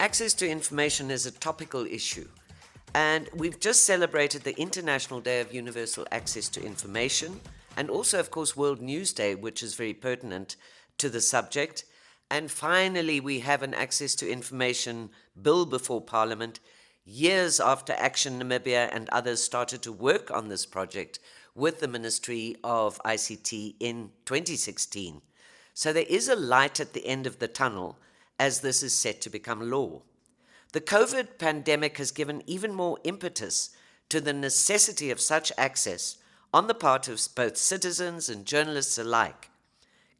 access to information is a topical issue, and we've just celebrated the International Day of Universal Access to Information, and also, of course, World News Day, which is very pertinent to the subject. And finally, we have an access to information bill before Parliament, years after Action Namibia and others started to work on this project with the Ministry of ICT in 2016. So there is a light at the end of the tunnel as this is set to become law. The COVID pandemic has given even more impetus to the necessity of such access on the part of both citizens and journalists alike,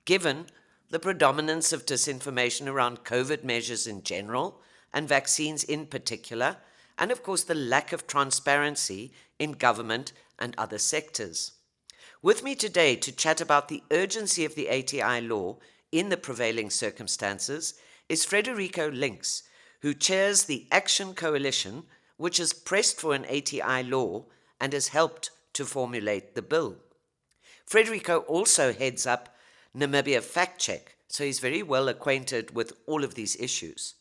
given the predominance of disinformation around COVID measures in general and vaccines in particular, and of course the lack of transparency in government and other sectors. With me today to chat about the urgency of the ATI law in the prevailing circumstances is Frederico Links, who chairs the Action Coalition, which has pressed for an ATI law and has helped to formulate the bill. Frederico also heads up Namibia Fact Check, so he's very well acquainted with all of these issues.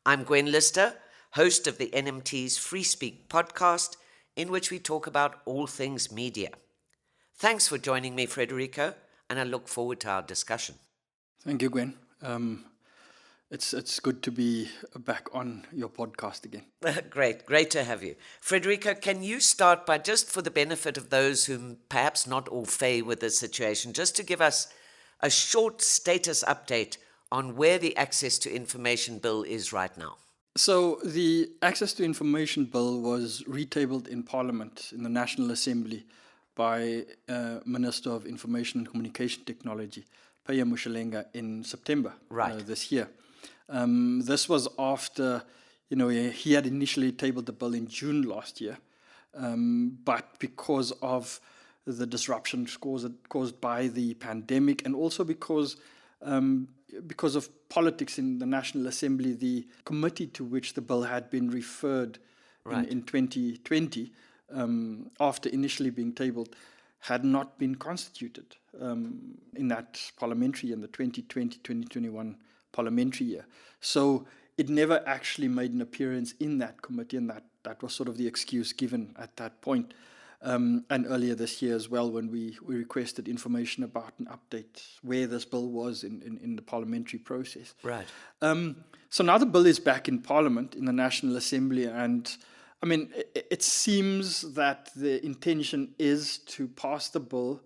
I'm Gwen Lister, host of the NMT's Free Speak podcast, in which we talk about all things media. Thanks for joining me, Frederico, and I look forward to our discussion. Thank you, Gwen. It's good to be back on your podcast again. Great to have you. Frederico, can you start by, just for the benefit of those who perhaps not au fait with the situation, just to give us a short status update on where the Access to Information Bill is right now? So the Access to Information Bill was retabled in Parliament in the National Assembly by Minister of Information and Communication Technology, Paya Mushalenga, in September this year. This was after, he had initially tabled the bill in June last year, but because of the disruptions caused by the pandemic, and also because of politics in the National Assembly, the committee to which the bill had been referred in 2020, after initially being tabled, had not been constituted in that parliamentary year, in the 2020-2021 parliamentary year. So it never actually made an appearance in that committee, and that was sort of the excuse given at that point. And earlier this year as well, when we requested information about an update where this bill was in the parliamentary process. Right. So now the bill is back in Parliament, in the National Assembly, and I mean, it seems that the intention is to pass the bill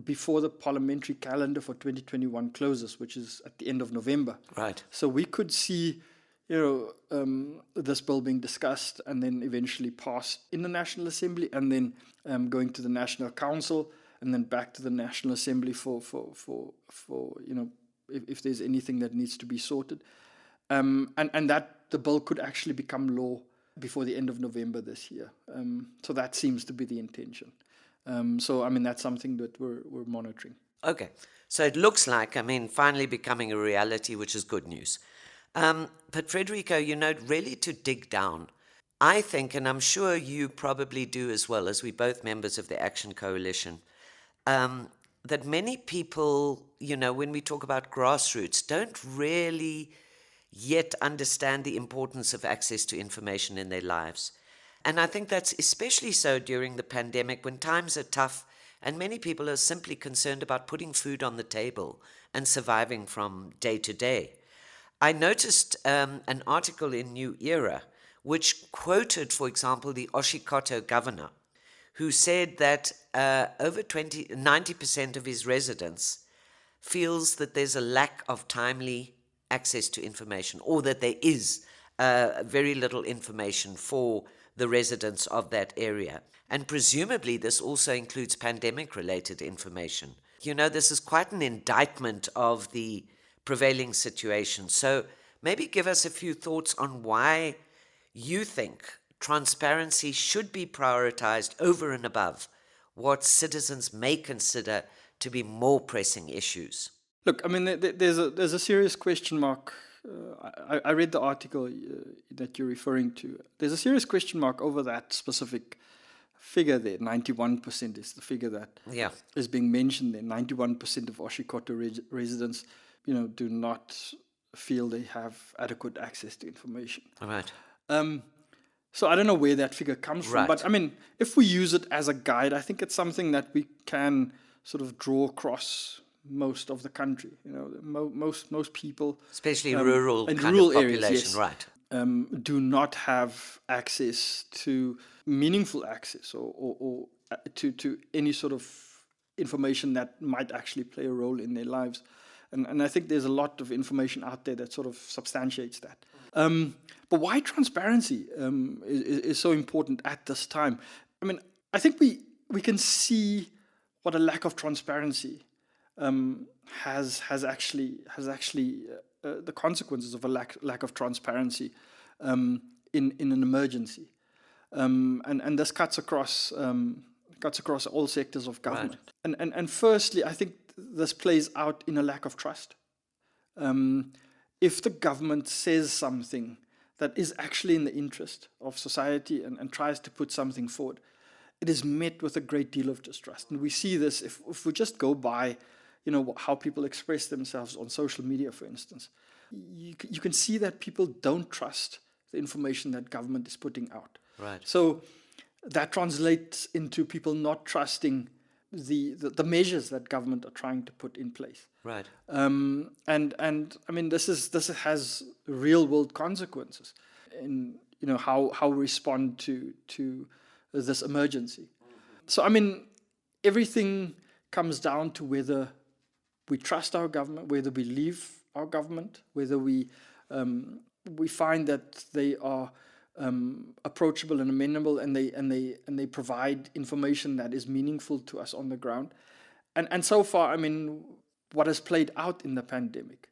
before the parliamentary calendar for 2021 closes, which is at the end of November. Right. So we could see, this bill being discussed and then eventually passed in the National Assembly, and then going to the National Council, and then back to the National Assembly for if there's anything that needs to be sorted, and that the bill could actually become law before the end of November this year. So that seems to be the intention. So I mean, that's something that we're monitoring. Okay, so it looks like, finally becoming a reality, which is good news. But Frederico, really to dig down, I think, and I'm sure you probably do as well, as we're both members of the Action Coalition, that many people, when we talk about grassroots, don't really yet understand the importance of access to information in their lives. And I think that's especially so during the pandemic, when times are tough and many people are simply concerned about putting food on the table and surviving from day to day. I noticed an article in New Era which quoted, for example, the Oshikoto governor, who said that over 90% of his residents feels that there's a lack of timely access to information, or that there is very little information for the residents of that area. And presumably this also includes pandemic-related information. This is quite an indictment of the prevailing situation. So maybe give us a few thoughts on why you think transparency should be prioritized over and above what citizens may consider to be more pressing issues. Look, there's a serious question mark. I read the article that you're referring to. There's a serious question mark over that specific figure there. 91% is the figure that is being mentioned there. 91% of Oshikoto residents, do not feel they have adequate access to information. Right. So I don't know where that figure comes from, Right. but I mean, if we use it as a guide, I think it's something that we can sort of draw across most of the country. You know, most people, Especially rural in kind rural of areas, population, yes, right? do not have access to meaningful access or to any sort of information that might actually play a role in their lives. And I think there's a lot of information out there that sort of substantiates that. But why transparency is so important at this time? I mean, I think we can see what a lack of transparency has actually the consequences of a lack of transparency in an emergency, and this cuts across all sectors of government. Right. And firstly, I think this plays out in a lack of trust. If the government says something that is actually in the interest of society and tries to put something forward, it is met with a great deal of distrust. And we see this if we just go by, you know, how people express themselves on social media, for instance. You can see that people don't trust the information that government is putting out. Right. So that translates into people not trusting the measures that government are trying to put in place. Right. And I mean, this has real world consequences in, you know, how we respond to this emergency. So I mean, everything comes down to whether we trust our government, whether we believe our government, whether we find that they are approachable and amenable, and they provide information that is meaningful to us on the ground. And so far, I mean, what has played out in the pandemic,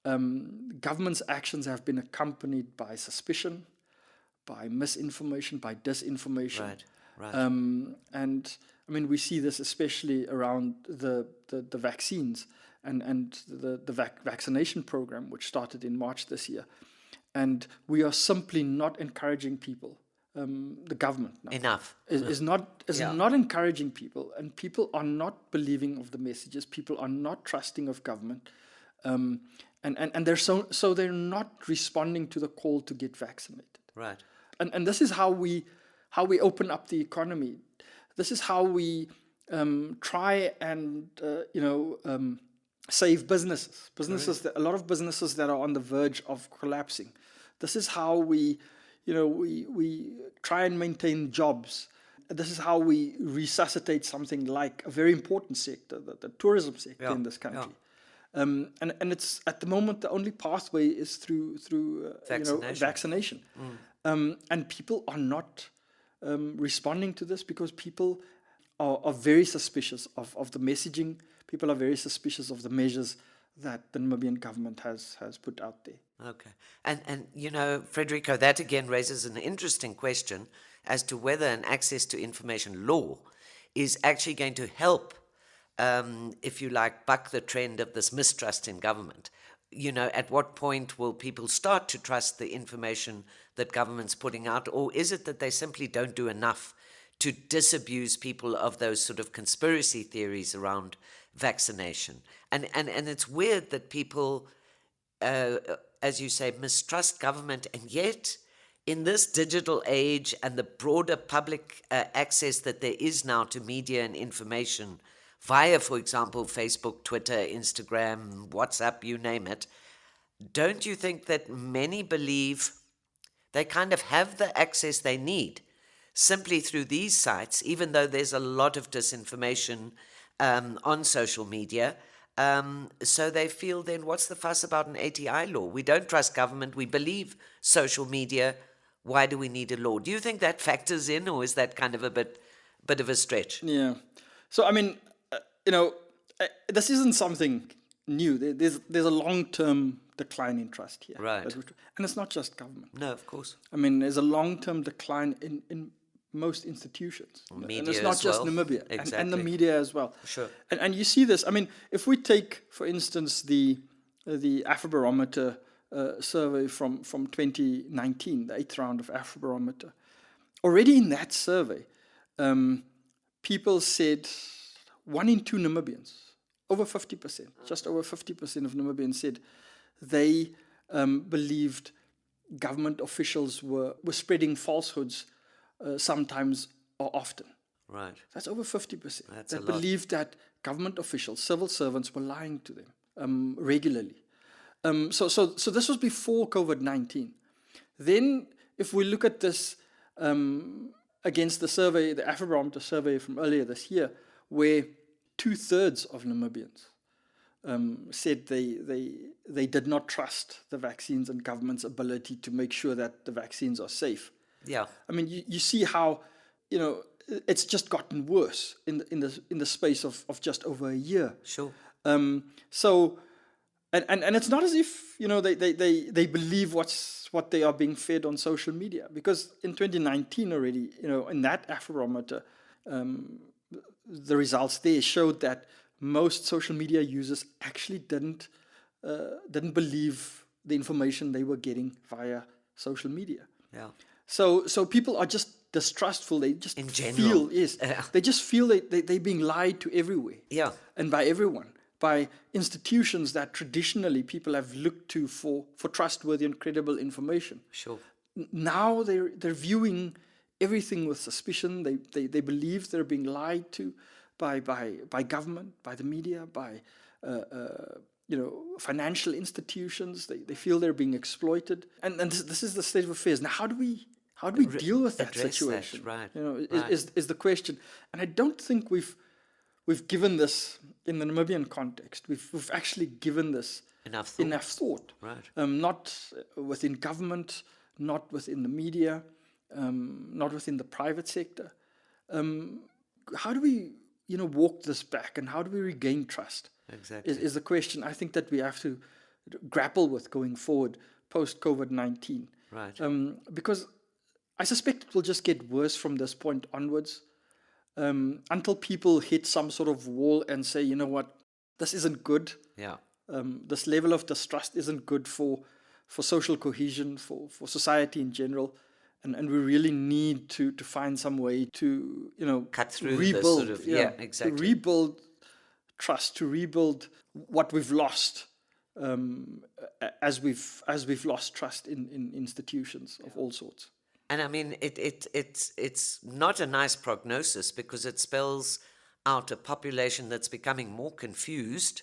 government's actions have been accompanied by suspicion, by misinformation, by disinformation. Right. And I mean, we see this especially around the vaccines and the vaccination program, which started in March this year. And we are simply not encouraging people. The government now is not encouraging people, and people are not believing of the messages. People are not trusting of government, and they're not responding to the call to get vaccinated. Right. And this is how we open up the economy. This is how we try and save businesses. A lot of businesses that are on the verge of collapsing. This is how we try and maintain jobs. This is how we resuscitate something like a very important sector, the tourism sector in this country. And it's at the moment the only pathway is through vaccination. And people are not responding to this because people are very suspicious of the messaging. People are very suspicious of the measures that the Namibian government has put out there. Okay. And you know, Frederico, that again raises an interesting question as to whether an access to information law is actually going to help, if you like, buck the trend of this mistrust in government. You know, at what point will people start to trust the information that government's putting out, or is it that they simply don't do enough to disabuse people of those sort of conspiracy theories around vaccination? And it's weird that people, as you say, mistrust government, and yet in this digital age and the broader public access that there is now to media and information via, for example, Facebook, Twitter, Instagram, WhatsApp, you name it, don't you think that many believe they kind of have the access they need simply through these sites, even though there's a lot of disinformation on social media? So they feel, then what's the fuss about an ATI law? We don't trust government. We believe social media. Why do we need a law? Do you think that factors in, or is that kind of a bit of a stretch? Yeah. So I mean, this isn't something new. There's a long-term decline in trust here. Right. And it's not just government. No, of course. I mean, there's a long-term decline in most institutions. Media and it's not just Namibia. Exactly. And the media as well. Sure. And you see this. I mean, if we take, for instance, the Afrobarometer survey from 2019, the 8th round of Afrobarometer, already in that survey, people said 1 in 2 Namibians, over 50%, just over 50% of Namibians said they believed government officials were spreading falsehoods sometimes or often. Right. That's over 50%. That's that a lot. believed that government officials, civil servants, were lying to them regularly. So this was before COVID-19. Then, if we look at this against the survey, the Afrobarometer survey from earlier this year, where 2/3 of Namibians said they did not trust the vaccines and government's ability to make sure that the vaccines are safe. Yeah. I mean, you see how, it's just gotten worse in the space of just over a year. Sure. So, and it's not as if they believe what they are being fed on social media, because in 2019 already, in that Afrobarometer, the results there showed that most social media users actually didn't believe the information they were getting via social media. Yeah. So people are just distrustful. They just In general. They just feel they're being lied to everywhere. Yeah. And by everyone, by institutions that traditionally people have looked to for trustworthy and credible information. Sure. Now they're viewing everything with suspicion. They believe they're being lied to by government, by the media, by financial institutions. They feel they're being exploited, and this is the state of affairs. Now, how do we deal with that situation? Right. Is the question, and I don't think we've given this in the Namibian context. We've actually given this enough thought. Right. Not within government, not within the media, not within the private sector. How do we walk this back, and how do we regain trust? Exactly. Is the question I think that we have to grapple with going forward post COVID-19. Right. Because I suspect it will just get worse from this point onwards, until people hit some sort of wall and say, you know what, this isn't good. Yeah. This level of distrust isn't good for social cohesion, for society in general. And we really need to find some way to cut through rebuild, this exactly. to rebuild trust, to rebuild what we've lost, as we've lost trust in institutions of all sorts. And I mean, it's not a nice prognosis, because it spells out a population that's becoming more confused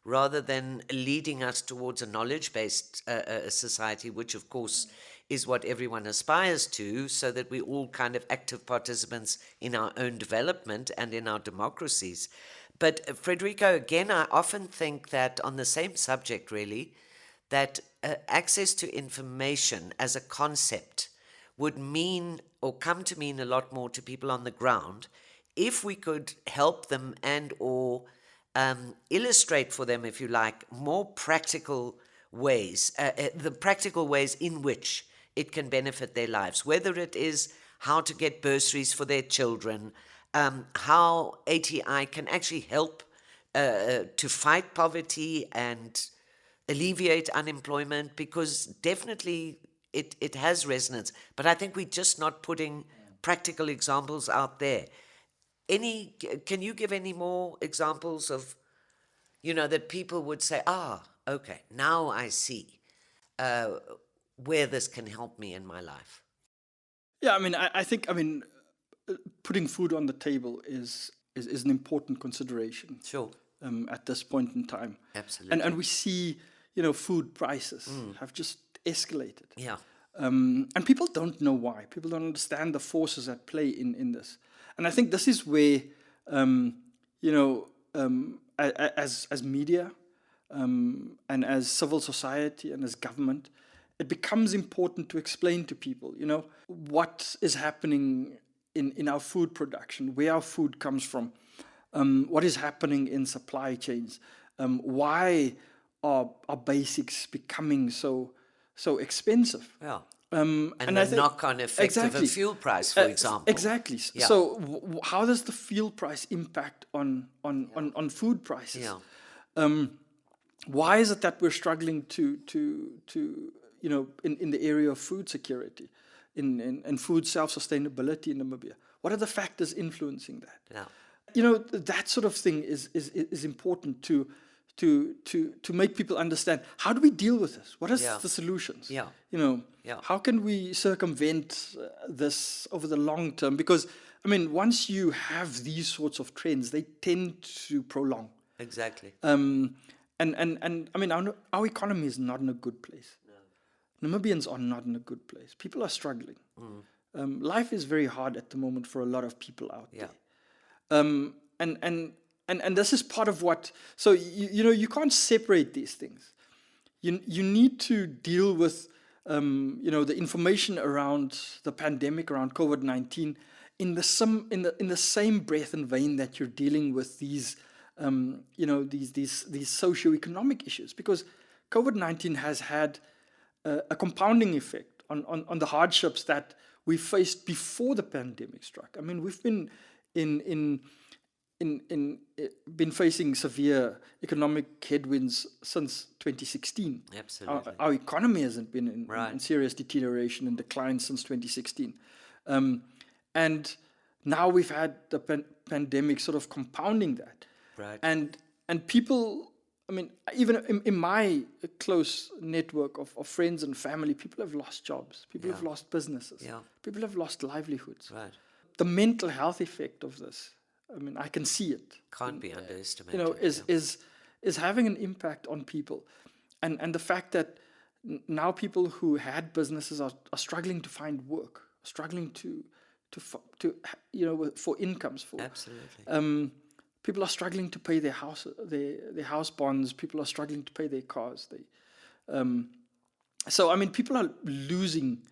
rather than leading us towards a knowledge-based society, which of course is what everyone aspires to, so that we're all kind of active participants in our own development and in our democracies. But Frederico, again, I often think that on the same subject, really, that access to information as a concept would mean, or come to mean, a lot more to people on the ground if we could help them and or illustrate for them, if you like, more practical ways, the practical ways in which it can benefit their lives, whether it is how to get bursaries for their children, how ATI can actually help to fight poverty and alleviate unemployment, because definitely it has resonance. But I think we're just not putting practical examples out there. Can you give any more examples of, that people would say, okay, now I see where this can help me in my life? Yeah, I mean, I think putting food on the table is an important consideration. Sure. At this point in time. Absolutely. And we see, food prices have just escalated. Yeah. And people don't know why. People don't understand the forces at play in this. And I think this is where, as media and as civil society and as government, it becomes important to explain to people, what is happening in our food production, where our food comes from, what is happening in supply chains, why are basics becoming so expensive. Yeah. And the knock-on effect of a fuel price, for example. Exactly. Yeah. So how does the fuel price impact on food prices? Yeah. Why is it that we're struggling to in the area of food security, in food self-sustainability in Namibia? What are the factors influencing that? Yeah. That sort of thing is important to to make people understand, how do we deal with this? What are Yeah. the solutions? Yeah. Yeah. How can we circumvent this over the long term? Because, I mean, once you have these sorts of trends, they tend to prolong. Exactly. And I mean, our economy is not in a good place. No. Namibians are not in a good place. People are struggling. Life is very hard at the moment for a lot of people out there. And this is part of what. So you can't separate these things. You need to deal with the information around the pandemic, around COVID-19, in the same breath and vein that you're dealing with these these socioeconomic issues, because COVID-19 has had a compounding effect on the hardships that we faced before the pandemic struck. I mean, we've been been facing severe economic headwinds since 2016. Absolutely. Our economy hasn't been in serious deterioration and decline since 2016. And now we've had the pandemic sort of compounding that. Right. And people, I mean, even in my close network of friends and family, people have lost jobs. People have lost businesses. Yeah. People have lost livelihoods. Right. The mental health effect of this, I mean, I can see it. Can't be underestimated. Is having an impact on people. And the fact that now people who had businesses are struggling to find work, struggling to for incomes. Absolutely. People are struggling to pay their house bonds. People are struggling to pay their cars. So I mean, people are losing.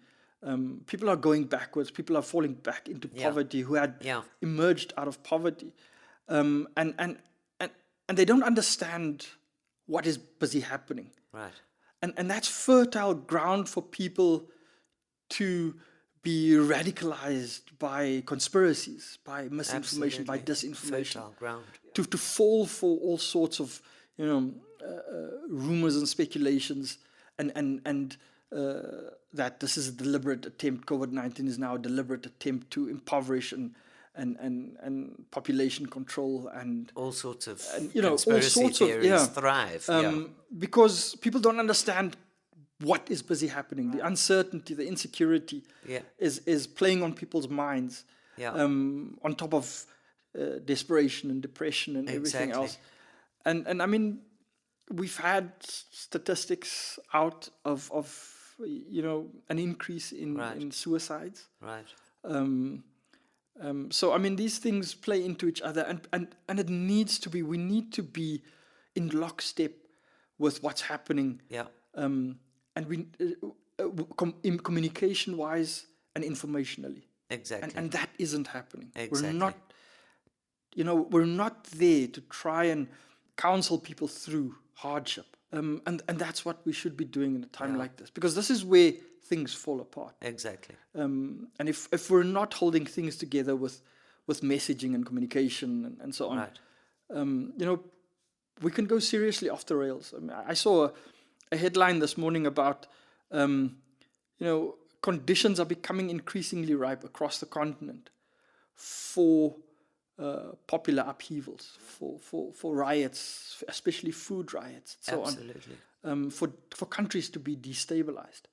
People are going backwards. People are falling back into poverty who had emerged out of poverty, and they don't understand what is busy happening. Right. And that's fertile ground for people to be radicalized by conspiracies, by misinformation, by disinformation. Fertile ground. To fall for all sorts of rumors and speculations, and that this is a deliberate attempt. COVID-19 is now a deliberate attempt to impoverish and population control and all sorts of conspiracy theories thrive. Because people don't understand what is busy happening. The uncertainty, the insecurity is playing on people's minds. On top of desperation and depression and everything else. And I mean, we've had statistics out of an increase in suicides. Right. So I mean, these things play into each other, and it needs to be. We need to be in lockstep with what's happening. Yeah. And we communication-wise and informationally. Exactly. And that isn't happening. Exactly. We're not there to try and counsel people through hardship. And that's what we should be doing in a time like this, because this is where things fall apart. Exactly. And if we're not holding things together with messaging and communication and so on, we can go seriously off the rails. I mean, I saw a headline this morning about, conditions are becoming increasingly ripe across the continent for popular upheavals, for riots, especially food riots, and so on, for countries to be destabilized.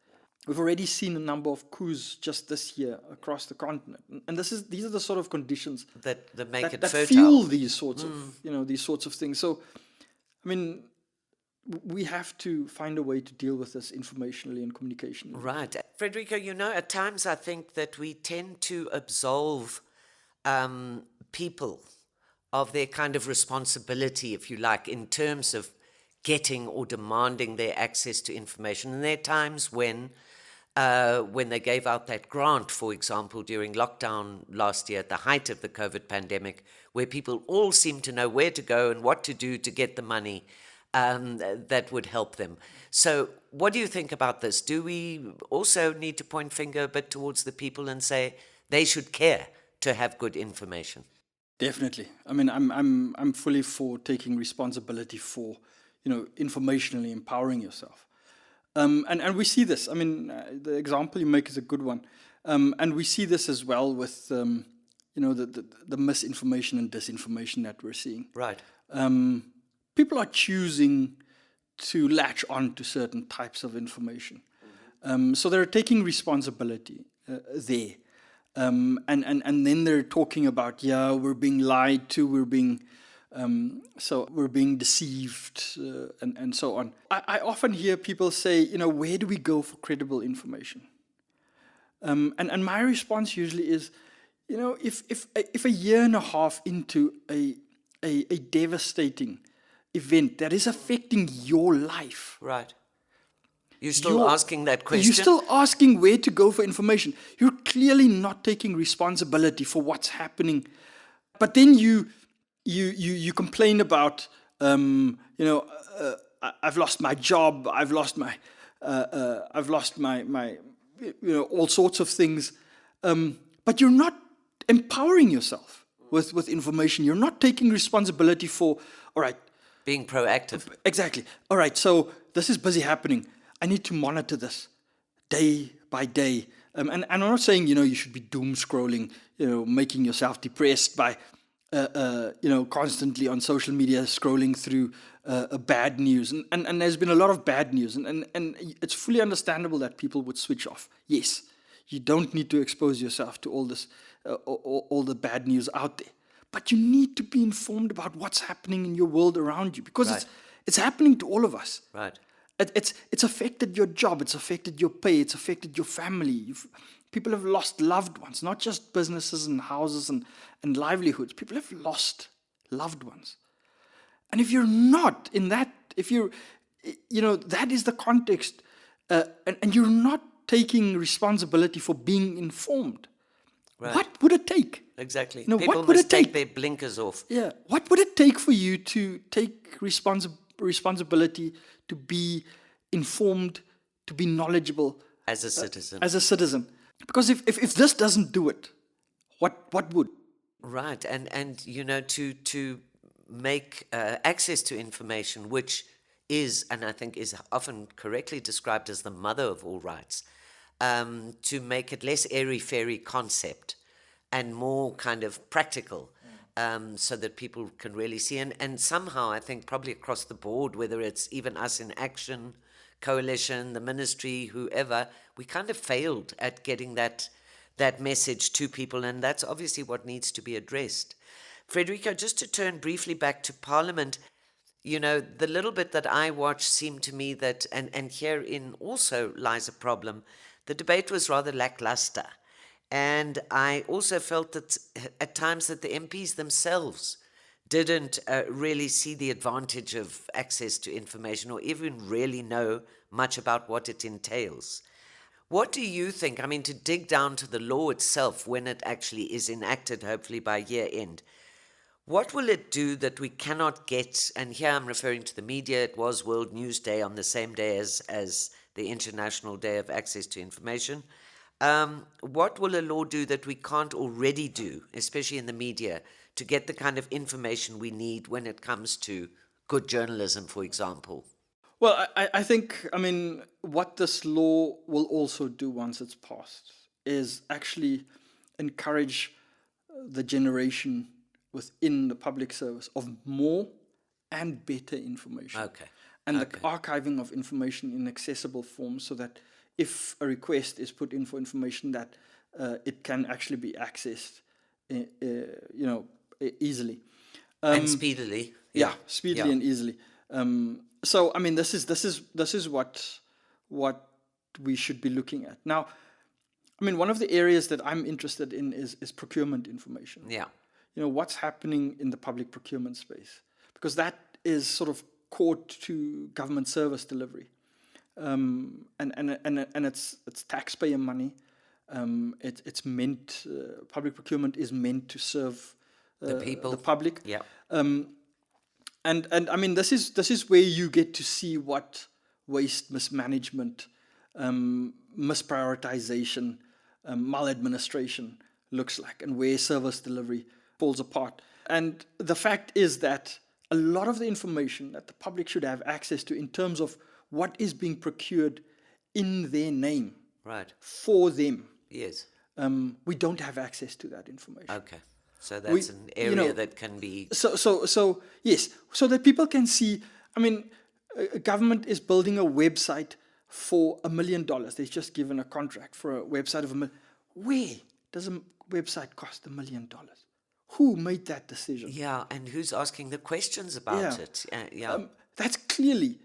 We've already seen a number of coups just this year across the continent, and these are the sort of conditions that make it that fertile. fuel these sorts of things. So, I mean, we have to find a way to deal with this informationally and communication. Right. Frederico, at times I think that we tend to absolve people of their kind of responsibility, if you like, in terms of getting or demanding their access to information. And there are times when they gave out that grant, for example, during lockdown last year at the height of the COVID pandemic, where people all seemed to know where to go and what to do to get the money that would help them. So what do you think about this? Do we also need to point finger a bit towards the people and say they should care to have good information? Definitely. I mean, I'm fully for taking responsibility for, informationally empowering yourself. And we see this. I mean, the example you make is a good one. And we see this as well with, the misinformation and disinformation that we're seeing. Right. people are choosing to latch on to certain types of information. So they're taking responsibility there. And then they're talking about, we're being lied to, we're being deceived, and so on. I often hear people say, where do we go for credible information? And my response usually is, if a year and a half into a devastating event that is affecting your life, right? You're still asking that question? You're still asking where to go for information. You're clearly not taking responsibility for what's happening. But then you complain about, I've lost my job, I've lost my all sorts of things. But you're not empowering yourself with information. You're not taking responsibility for, all right. Being proactive. Exactly. All right, so this is busy happening. I need to monitor this day by day. And I'm not saying, you should be doom scrolling, making yourself depressed by, constantly on social media scrolling through bad news. And there's been a lot of bad news. And it's fully understandable that people would switch off. Yes, you don't need to expose yourself to all this, all the bad news out there. But you need to be informed about what's happening in your world around you, because it's happening to all of us. Right. It's affected your job, it's affected your pay, it's affected your family. People have lost loved ones, not just businesses and houses and livelihoods. People have lost loved ones. And if you're not in that, that is the context, and you're not taking responsibility for being informed. Right. What would it take? Exactly. People must take their blinkers off. Yeah. What would it take for you to take responsibility, to be informed, to be knowledgeable as a citizen? Because if this doesn't do it, what would? Right. And to make access to information, which is, and I think is often correctly described as the mother of all rights, to make it less airy-fairy concept and more kind of practical, so that people can really see. And somehow, I think probably across the board, whether it's even us in Action Coalition, the ministry, whoever, we kind of failed at getting that message to people, and that's obviously what needs to be addressed. Frederico, just to turn briefly back to Parliament, the little bit that I watched seemed to me that, and herein also lies a problem, the debate was rather lackluster. And I also felt that at times that the MPs themselves didn't really see the advantage of access to information or even really know much about what it entails. What do you think, to dig down to the law itself when it actually is enacted, hopefully by year end, what will it do that we cannot get, and here I'm referring to the media, it was World News Day on the same day as the International Day of Access to Information. What will a law do that we can't already do, especially in the media, to get the kind of information we need when it comes to good journalism, for example? Well, I think, what this law will also do once it's passed is actually encourage the generation within the public service of more and better information. Okay. And the archiving of information in accessible form, so that if a request is put in for information, that it can actually be accessed, easily. And speedily. Yeah, speedily and easily. So, this is what we should be looking at. Now, one of the areas that I'm interested in is procurement information. Yeah. What's happening in the public procurement space, because that is sort of core to government service delivery. And it's taxpayer money. It's meant, public procurement is meant to serve the people, the public. Yeah. And this is where you get to see what waste, mismanagement, misprioritization, maladministration looks like, and where service delivery falls apart. And the fact is that a lot of the information that the public should have access to in terms of what is being procured in their name, right, for them. Yes. We don't have access to that information. Okay. So that's an area that can be... So yes, so that people can see, I mean, a government is building a website for $1 million. They've just given a contract for a website of $1 million. Where does a website cost $1 million? Who made that decision? Yeah, and who's asking the questions about it? That's clearly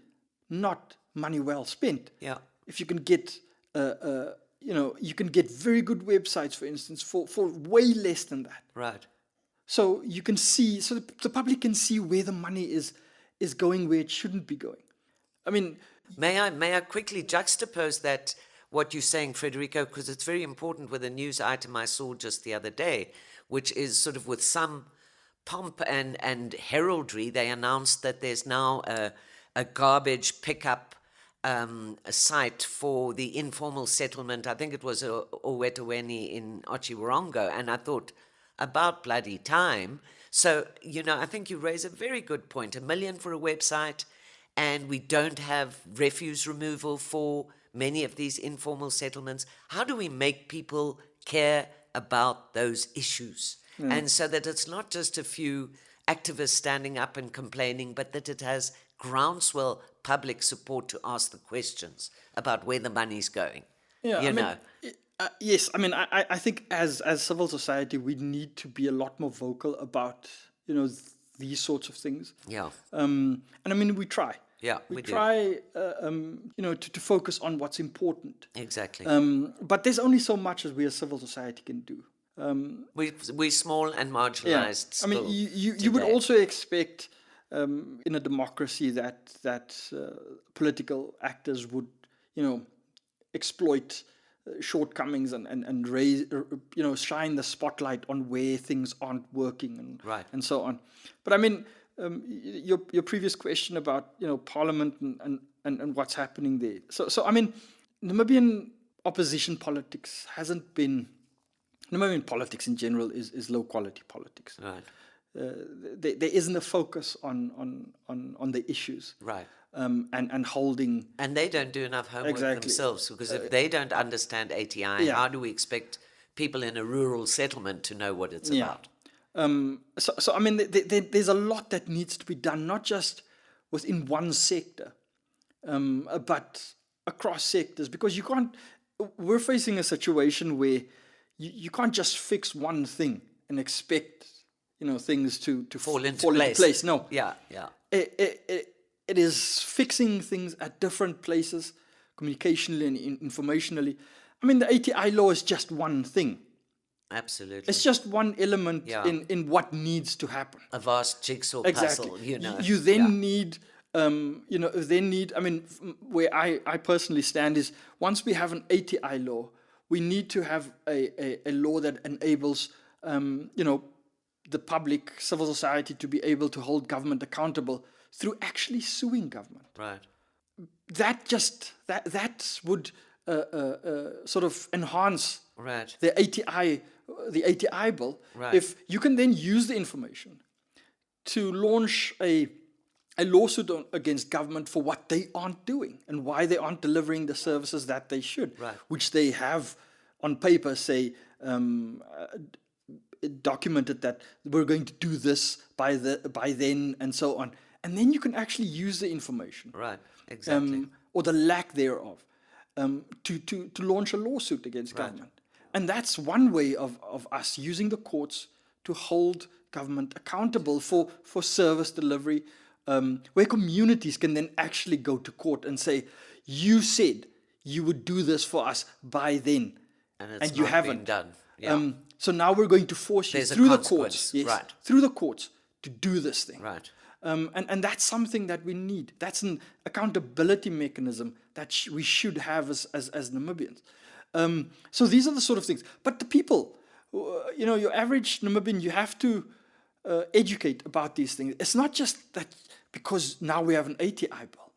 not money well spent. Yeah. If you can get, you can get very good websites, for instance, for way less than that. Right. So you can see, so the public can see where the money is going, where it shouldn't be going. I mean, may I quickly juxtapose that, what you're saying, Frederico, because it's very important with a news item I saw just the other day, which is sort of with some pomp and heraldry, they announced that there's now a garbage pickup a site for the informal settlement. I think it was Owetoweni in Otjiwarongo, and I thought, about bloody time. So, I think you raise a very good point. $1 million for a website, and we don't have refuse removal for many of these informal settlements. How do we make people care about those issues? And so that it's not just a few activists standing up and complaining, but that it has groundswell public support to ask the questions about where the money's going. Yeah, yes, I mean, I think as civil society, we need to be a lot more vocal about, these sorts of things. Yeah. And I mean, we try. Yeah, we try, to focus on what's important. Exactly. But there's only so much as we as civil society can do. We're small and marginalized. I mean, you would also expect in a democracy that political actors would, exploit shortcomings and raise, shine the spotlight on where things aren't working and so on. But I mean, your previous question about Parliament and what's happening there. So I mean, Namibian opposition politics hasn't been. Namibian politics in general is low quality politics. Right. There isn't a focus on the issues. Right. And holding. And they don't do enough homework themselves, because if they don't understand ATI, how do we expect people in a rural settlement to know what it's about? So I mean, there's a lot that needs to be done, not just within one sector, but across sectors, because you can't. We're facing a situation where you can't just fix one thing and expect things to fall into place. No. Yeah. It is fixing things at different places, communicationally and informationally. I mean, the ATI law is just one thing. Absolutely. It's just one element in what needs to happen. A vast jigsaw puzzle, You then need, I mean, where I personally stand is, once we have an ATI law, we need to have a law that enables, the public, civil society to be able to hold government accountable through actually suing government. Right. That would sort of enhance the ATI bill. Right. If you can then use the information to launch a lawsuit against government for what they aren't doing and why they aren't delivering the services that they should, which they have on paper say documented that we're going to do this by then and so on. And then you can actually use the information. Right, exactly. Or the lack thereof to launch a lawsuit against government. And that's one way of us using the courts to hold government accountable for service delivery, where communities can then actually go to court and say, you said you would do this for us by then, and you haven't done. Yeah. So now we're going to force you through the courts, through the courts, to do this thing. Right. And that's something that we need. That's an accountability mechanism that we should have as Namibians. So these are the sort of things. But the people, your average Namibian, you have to educate about these things. It's not just that because now we have an ATI bill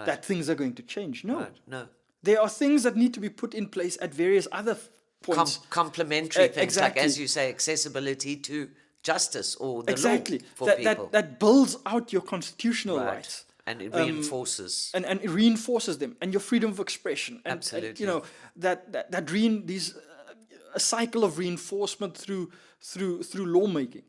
that things are going to change. No. No. There are things that need to be put in place at various other points. Complementary things, like, as you say, accessibility to justice or the law for people. That builds out your constitutional rights. And it reinforces. And it reinforces them. And your freedom of expression. And, absolutely. these a cycle of reinforcement through lawmaking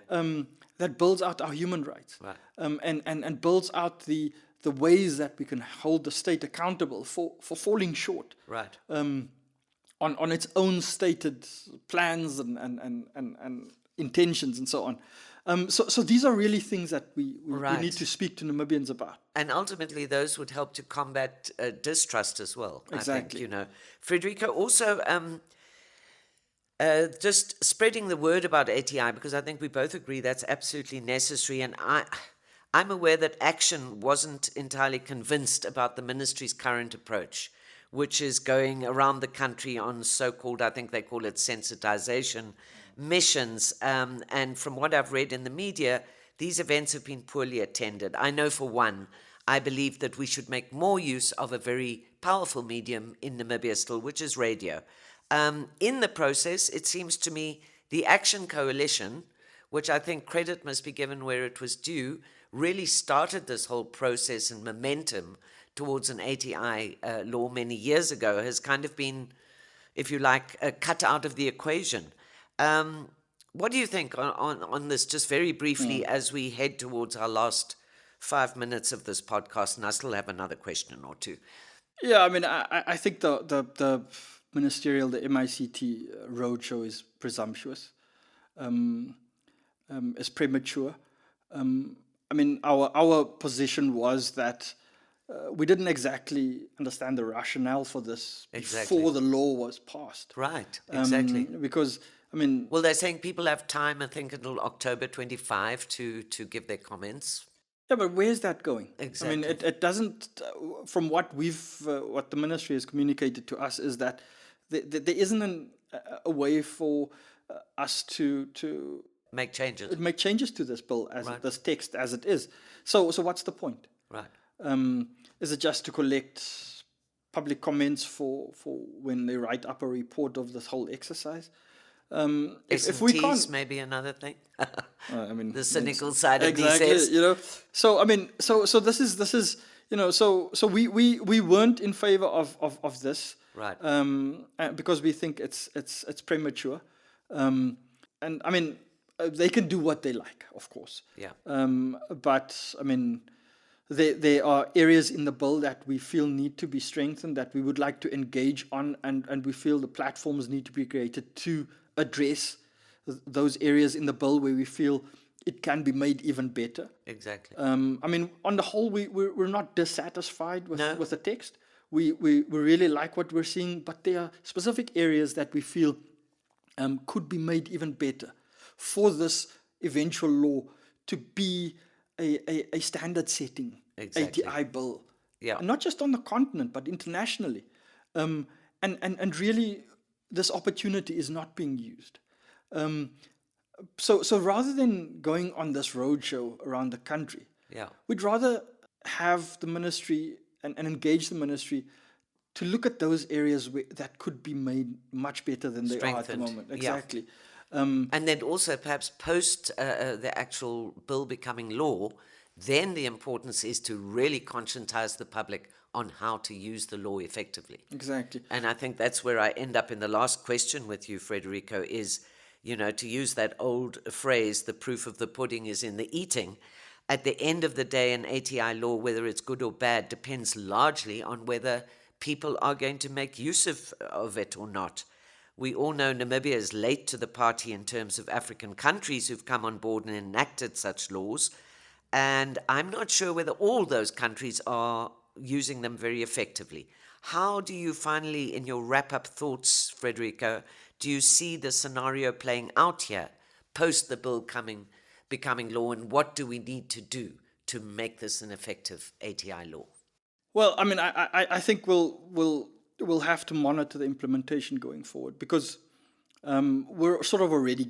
that builds out our human rights, Right. and builds out the ways that we can hold the state accountable for falling short, Right. On its own stated plans and intentions and so on. So these are really things that we Right. need to speak to Namibians about. And ultimately, those would help to combat distrust as well. Exactly. I think, Frederico, also just spreading the word about ATI, because I think we both agree that's absolutely necessary. And I'm aware that Action wasn't entirely convinced about the ministry's current approach, which is going around the country on so-called, I think they call it sensitization missions. And from what I've read in the media, these events have been poorly attended. I know for one, I believe that we should make more use of a very powerful medium in Namibia still, which is radio. In the process, it seems to me the Action Coalition, which I think credit must be given where it was due, really started this whole process and momentum towards an ATI law many years ago, has kind of been, if you like, cut out of the equation. What do you think on this, just very briefly, as we head towards our last 5 minutes of this podcast? And I still have another question or two. Yeah, I mean, I think the ministerial, the MICT roadshow is presumptuous, is premature. I mean, our position was that we didn't exactly understand the rationale for this before the law was passed. Right, exactly. Because, I mean... Well, they're saying people have time, I think, until October 25 to give their comments. Yeah, but where's that going? Exactly. I mean, it doesn't... from what what the ministry has communicated to us is that there isn't a way for us to make changes. Make changes to this bill as this text as it is. So what's the point? Right. Is it just to collect public comments for when they write up a report of this whole exercise? If we can't, maybe another thing. I mean, the cynical side of exactly, these says. So I mean, so this is so we weren't in favor of this, right? Because we think it's premature, and I mean they can do what they like, of course. Yeah. But I mean, there are areas in the bill that we feel need to be strengthened, that we would like to engage on, and we feel the platforms need to be created to address those areas in the bill where we feel it can be made even better. Exactly. I mean, on the whole, we're not dissatisfied with the text. We really like what we're seeing, but there are specific areas that we feel could be made even better for this eventual law to be a standard setting ATI bill. Yeah. Not just on the continent, but internationally. And really, this opportunity is not being used. So rather than going on this roadshow around the country, we'd rather have the ministry and engage the ministry to look at those areas that could be made much better than they are at the moment. Exactly. And then also perhaps post the actual bill becoming law, then the importance is to really conscientize the public on how to use the law effectively. Exactly. And I think that's where I end up in the last question with you, Frederico, is, to use that old phrase, the proof of the pudding is in the eating. At the end of the day, an ATI law, whether it's good or bad, depends largely on whether people are going to make use of it or not. We all know Namibia is late to the party in terms of African countries who've come on board and enacted such laws. And I'm not sure whether all those countries are using them very effectively. How do you finally, in your wrap-up thoughts, Frederico, do you see the scenario playing out here, post the bill becoming law, and what do we need to do to make this an effective ATI law? Well, I mean, I think we'll have to monitor the implementation going forward, because we're sort of already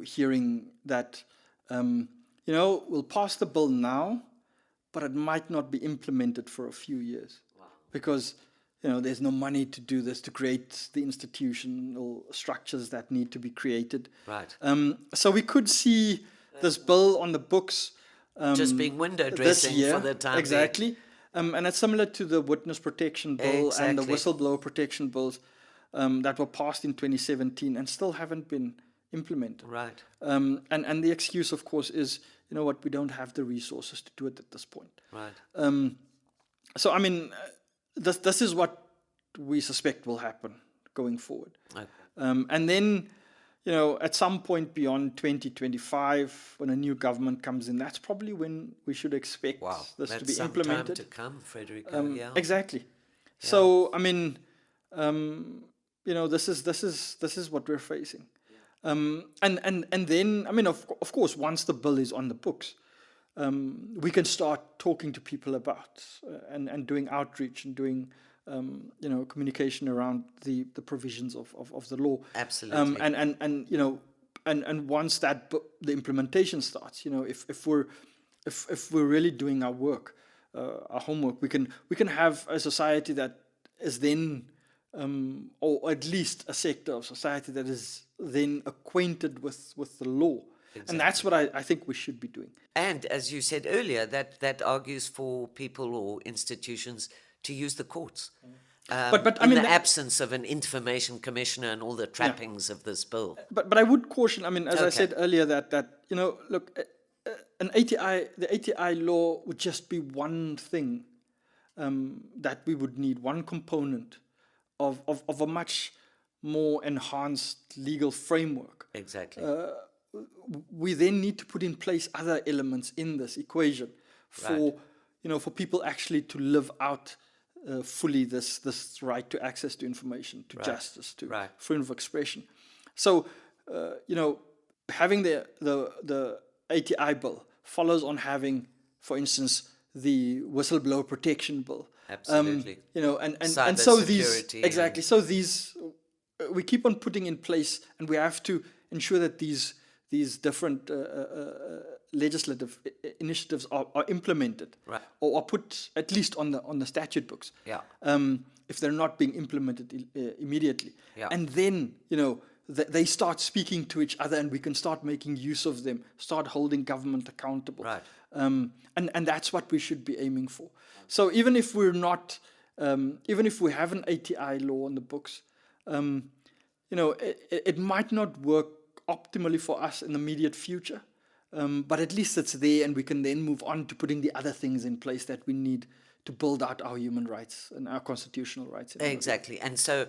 hearing that, we'll pass the bill now, but it might not be implemented for a few years. Wow. Because, there's no money to do this, to create the institutional structures that need to be created. Right. So we could see this bill on the books just being window dressing for the time. Exactly. And it's similar to the witness protection bill and the whistleblower protection bills. that were passed in 2017 and still haven't been implemented. Right. And the excuse, of course, is, you know what, we don't have the resources to do it at this point. Right. So, I mean, this is what we suspect will happen going forward. Okay. And then, you know, at some point beyond 2025, when a new government comes in, that's probably when we should expect this to be implemented. That's some time to come, Frederico. Yeah. Exactly. Yeah. So, I mean, you know, this is what we're facing. And then, I mean, of course, once the bill is on the books, we can start talking to people about and doing outreach and doing you know, communication around the provisions of the law. Absolutely. And you know, and once that the implementation starts, you know, if we're really doing our work, our homework, we can have a society that is then, or at least a sector of society that is then acquainted with the law. Exactly. And that's what I think we should be doing. And as you said earlier, that argues for people or institutions to use the courts. But I mean, in the absence of an information commissioner and all the trappings of this bill. But I would caution, I mean, as I said earlier, that you know, look, the ATI law would just be one thing that we would need, one component of a much more enhanced legal framework. Exactly. We then need to put in place other elements in this equation for you know, for people actually to live out fully this right to access to information, to justice, to freedom of expression. So you know, having the ATI bill follows on having, for instance, the whistleblower protection bill. Absolutely. You know, and so these exactly. So these we keep on putting in place, and we have to ensure that these different legislative initiatives are implemented, or are put at least on the statute books. Yeah. If they're not being implemented immediately, and then, you know, they start speaking to each other, and we can start making use of them, start holding government accountable. Right. And that's what we should be aiming for. So even if we're not, even if we have an ATI law on the books, you know, it might not work optimally for us in the immediate future, but at least it's there, and we can then move on to putting the other things in place that we need to build out our human rights and our constitutional rights. Exactly. And so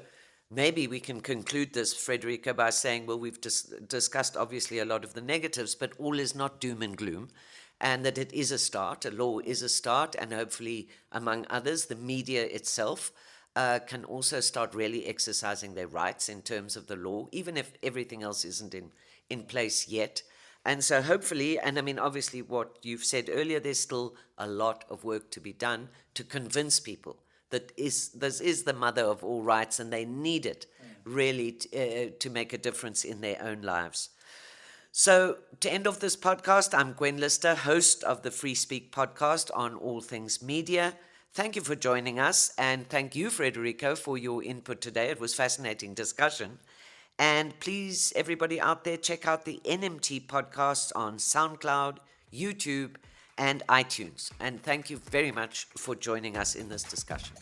maybe we can conclude this, Frederico, by saying, well, we've discussed obviously a lot of the negatives, but all is not doom and gloom, and that it is a start. A law is a start, and hopefully, among others, the media itself can also start really exercising their rights in terms of the law, even if everything else isn't in place yet. And so hopefully, and I mean, obviously what you've said earlier, there's still a lot of work to be done to convince people that this is the mother of all rights, and they need it really to make a difference in their own lives. So to end off this podcast, I'm Gwen Lister, host of the Free Speak podcast on all things media. Thank you for joining us, and thank you, Frederico, for your input today. It was fascinating discussion. And please, everybody out there, check out the NMT podcast on SoundCloud, YouTube, and iTunes. And thank you very much for joining us in this discussion.